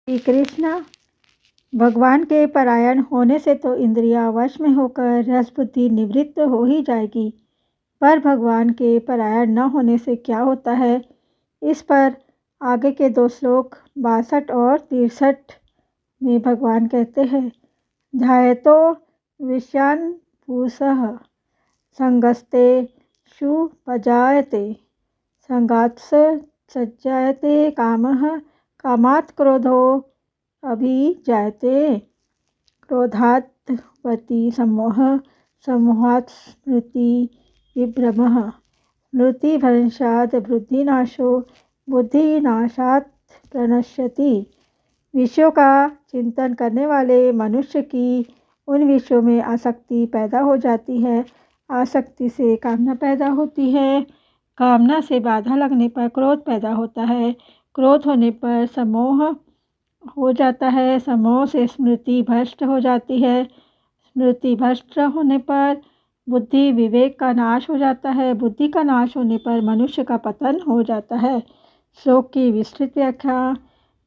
श्री कृष्ण। भगवान के परायण होने से तो इंद्रियां वश में होकर रस बुद्धि निवृत्त हो ही जाएगी, पर भगवान के परायण न होने से क्या होता है, इस पर आगे के 2 श्लोक 62 और 63 में भगवान कहते हैं। ध्यायतो विषयान् पुंसः संगस्ते शुपजायते संगात्स सज्जायते कामः कामात् क्रोधो अभिजायते क्रोधात् वति सम्मोह सम्मोहात् स्मृति विभ्रमः स्मृतिभ्रंशात् बुद्धिनाशो बुद्धिनाशात् प्रणश्यति। विषयों का चिंतन करने वाले मनुष्य की उन विषयों में आसक्ति पैदा हो जाती है। आसक्ति से कामना पैदा होती है। कामना से बाधा लगने पर क्रोध पैदा होता है। क्रोध होने पर सम्मोह हो जाता है। सम्मोह से स्मृति भ्रष्ट हो जाती है। स्मृति भ्रष्ट होने पर बुद्धि विवेक का नाश हो जाता है। बुद्धि का नाश होने पर मनुष्य का पतन हो जाता है। श्लोक की विस्तृत व्याख्या।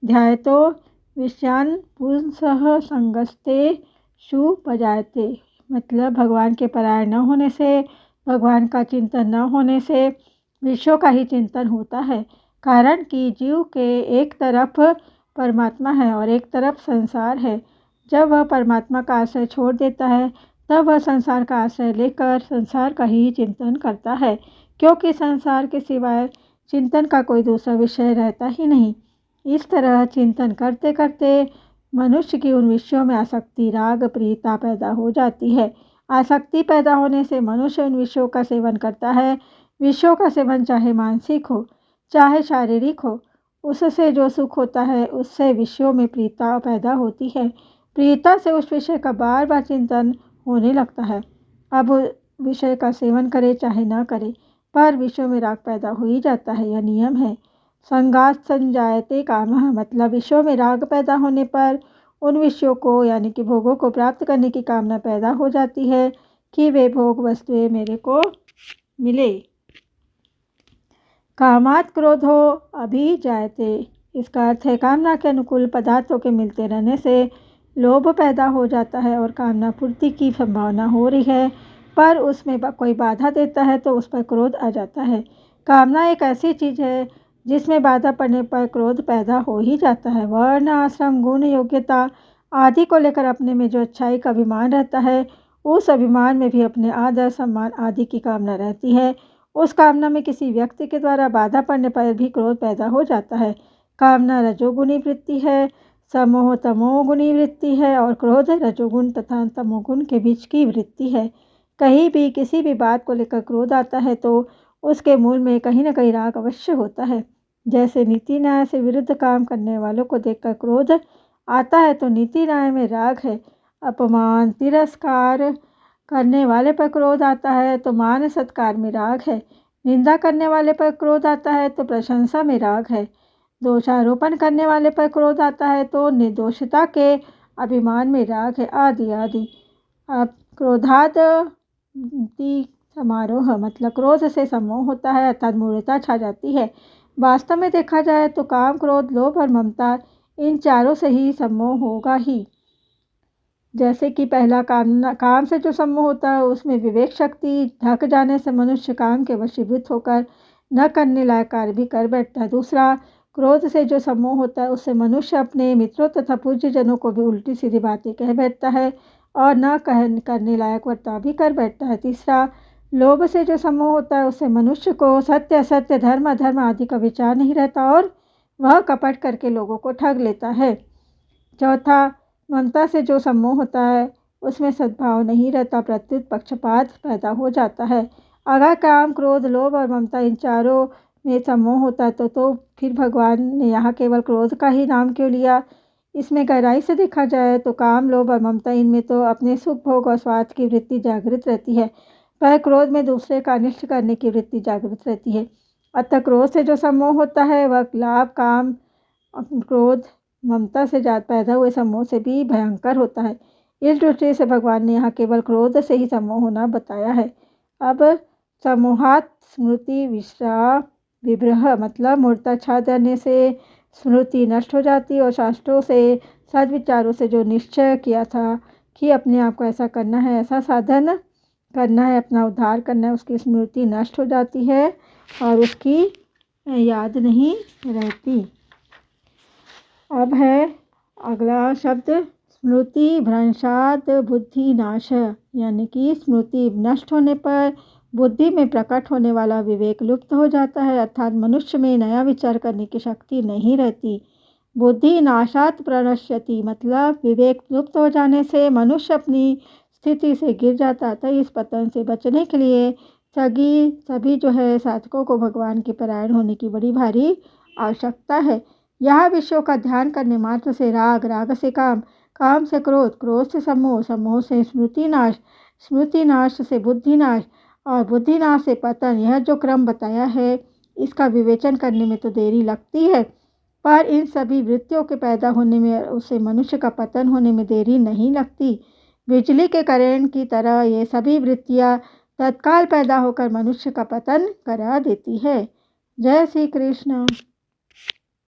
ध्यायतो विषयान् पुंसः संगस्ते शुपजायते, मतलब भगवान के परायण न होने से, भगवान का चिंतन न होने से विषयों का ही चिंतन होता है। कारण कि जीव के एक तरफ परमात्मा है और एक तरफ संसार है। जब वह परमात्मा का आश्रय छोड़ देता है तब वह संसार का आश्रय लेकर संसार का ही चिंतन करता है, क्योंकि संसार के सिवाय चिंतन का कोई दूसरा विषय रहता ही नहीं। इस तरह चिंतन करते करते मनुष्य की उन विषयों में आसक्ति राग प्रियता पैदा हो जाती है। आसक्ति पैदा होने से मनुष्य उन विषयों का सेवन करता है। विषयों का सेवन चाहे मानसिक हो चाहे शारीरिक हो, उससे जो सुख होता है उससे विषयों में प्रियता पैदा होती है। प्रियता से उस विषय का बार बार चिंतन होने लगता है। अब विषय का सेवन करे चाहे न करे, पर विषयों में राग पैदा हो ही जाता है। यह नियम है। संगात संजायते कामः, मतलब विषयों में राग पैदा होने पर उन विषयों को यानी कि भोगों को प्राप्त करने की कामना पैदा हो जाती है कि वे भोग वस्तुएं मेरे को मिले। कामात् क्रोधो अभिजायते, इसका अर्थ है कामना के अनुकूल पदार्थों के मिलते रहने से लोभ पैदा हो जाता है और कामना पूर्ति की संभावना हो रही है, पर उसमें कोई बाधा देता है तो उस पर क्रोध आ जाता है। कामना एक ऐसी चीज़ है जिसमें बाधा पड़ने पर क्रोध पैदा हो ही जाता है। वर्ण आश्रम गुण योग्यता आदि को लेकर अपने में जो अच्छाई का अभिमान रहता है, उस अभिमान में भी अपने आदर सम्मान आदि की कामना रहती है। उस कामना में किसी व्यक्ति के द्वारा बाधा पड़ने पर भी क्रोध पैदा हो जाता है। कामना रजोगुणी वृत्ति है, समोह तमोगुणी वृत्ति है और क्रोध रजोगुण तथा तमोगुण के बीच की वृत्ति है। कहीं भी किसी भी बात को लेकर क्रोध आता है तो उसके मूल में कहीं न कहीं राग अवश्य होता है। जैसे नीति न्याय से विरुद्ध काम करने वालों को देखकर क्रोध आता है तो नीति न्याय में राग है। अपमान तिरस्कार करने वाले पर क्रोध आता है तो मान सत्कार में राग है। निंदा करने वाले पर क्रोध आता है तो प्रशंसा में राग है। दोषारोपण करने वाले पर क्रोध आता है तो निर्दोषता के अभिमान में राग है, आदि आदि। अब क्रोधाद समारोह, मतलब क्रोध से सम्मोह होता है अर्थात मूर्छा छा जाती है। वास्तव में देखा जाए तो काम क्रोध लोभ और ममता इन चारों से ही सम्मोह होगा ही। जैसे कि पहला काम से जो सम्मोह होता है उसमें विवेक शक्ति ढक जाने से मनुष्य काम के वशीभूत होकर न करने लायक कार्य भी कर बैठता है। दूसरा, क्रोध से जो सम्मोह होता है उससे मनुष्य अपने मित्रों तथा पूज्य जनों को भी उल्टी सीधी बातें कह बैठता है और न करने लायक वर्ताव भी कर बैठता है। तीसरा, लोभ से जो सम्मोह होता है उससे मनुष्य को सत्य असत्य धर्म अधर्म आदि का विचार नहीं रहता और वह कपट करके लोगों को ठग लेता है। चौथा, ममता से जो सम्मोह होता है उसमें सद्भाव नहीं रहता, प्रत्युत पक्षपात पैदा हो जाता है। अगर काम क्रोध लोभ और ममता इन चारों में सम्मोह होता है तो फिर भगवान ने यहाँ केवल क्रोध का ही नाम क्यों लिया। इसमें गहराई से देखा जाए तो काम लोभ और ममता इनमें तो अपने सुख भोग और स्वार्थ की वृत्ति जागृत रहती है, पर क्रोध में दूसरे का अनिष्ट करने की वृत्ति जागृत रहती है। अतः क्रोध से जो सम्मोह होता है वह लाभ काम क्रोध ममता से पैदा हुए सम्मोह से भी भयंकर होता है। इस दृष्टि से भगवान ने यहाँ केवल क्रोध से ही सम्मोह होना बताया है। अब सम्मोहात् स्मृति विश्रा विभ्रह, मतलब मूर्छा छा जाने से स्मृति नष्ट हो जाती और शास्त्रों से, सद्विचारों से जो निश्चय किया था कि अपने आप को ऐसा करना है, ऐसा साधन करना है, अपना उद्धार करना है, उसकी स्मृति नष्ट हो जाती है और उसकी याद नहीं रहती। अब है अगला शब्द स्मृति भ्रंशात बुद्धि नाश, यानी कि स्मृति नष्ट होने पर बुद्धि में प्रकट होने वाला विवेक लुप्त हो जाता है, अर्थात मनुष्य में नया विचार करने की शक्ति नहीं रहती। बुद्धि नाशात प्रणश्यति, मतलब विवेक लुप्त हो जाने से मनुष्य अपनी स्थिति से गिर जाता। तो इस पतन से बचने के लिए सभी जो है साधकों को भगवान के परायण होने की बड़ी भारी आवश्यकता है। यह विषयों का ध्यान करने मात्र से राग, राग से काम, काम से क्रोध, क्रोध से सम्मोह, सम्मोह से स्मृति नाश, स्मृति नाश से बुद्धि नाश और बुद्धि नाश से पतन, यह जो क्रम बताया है इसका विवेचन करने में तो देरी लगती है, पर इन सभी वृत्तियों के पैदा होने में, उससे मनुष्य का पतन होने में देरी नहीं लगती। बिजली के करंट की तरह ये सभी वृत्तियाँ तत्काल पैदा होकर मनुष्य का पतन करा देती है। जय श्री कृष्ण।